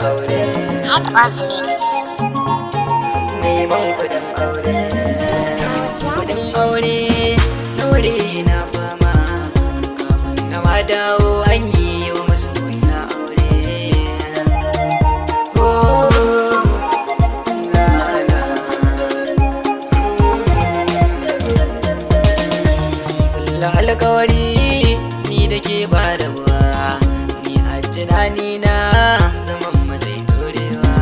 aure. Neman kudin aure. Kudin aure naure na fama kafin na ma dawo an yi wa masoya aure. Oh, la la. Kulla alkawari ni da ke ba rabuwa, ni a tunani na zaman mu zai dorewa.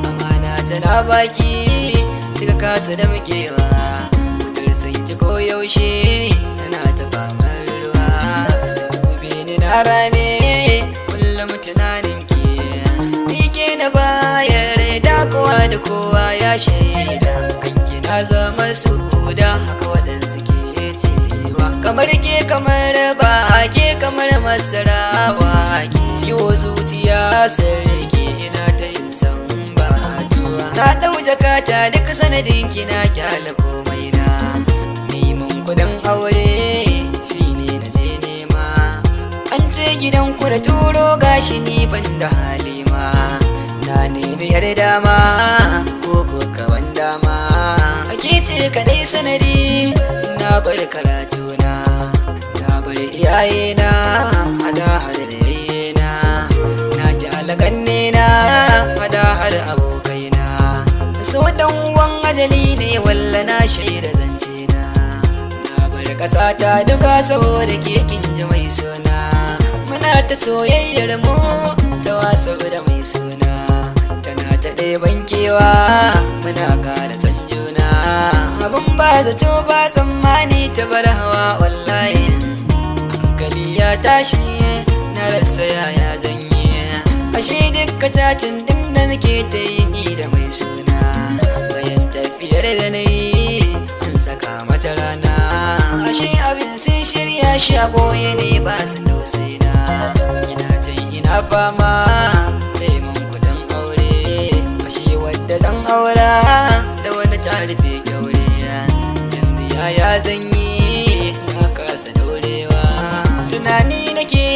Amana tana baki kika kasa da mukewa, wutar sanki ko yaushe tana ta famar ruwa. Dube ni na rane kullum tunanin ki, ni ke da bayar da kowa da kowa ya shaida. Kanki na zama suda haka waɗansu ke cewa, kamar ke kamar ba ke kamar masarawa ke. Ciwo zuciya sarki ina ta yin san batuwa, na ɗau jakata duk sanadin kina kyala komai na. Neman kudin aure shine na je nema, an ce gidan ku da turo gashi ni ban da halima. Na nemi yarda ma ko kawan dama, ake ce kadai sanadi na bar karatuna, na bar iyayena hada hada da yayyena, na kyala kannena hada hada abokaina. So dan uwan ajali ne walla na shaida zance na bar kasata duka saboda ke kin ji mai suna. Muna ta soyayyar mu ta wasa da mai suna, tana ta ɗeban kewa muna kara san juna. Abin ba zato ba tsammani ta bar hawa wallahi, hankali ya tashi na rasa yaya zanye. Ashe dukka tatin din da muke ta yi ni da mai suna, bayan tafiyar da na yi an saka mata rana. Ashe abin sun shirya shi a boye ne ba su tausaina. Ina can ina fama neman kudin aure, ashe wadda zan aura da wani ta rufe kyaure. Yanzu yaya zan yi na kasa daurewa, tunani nake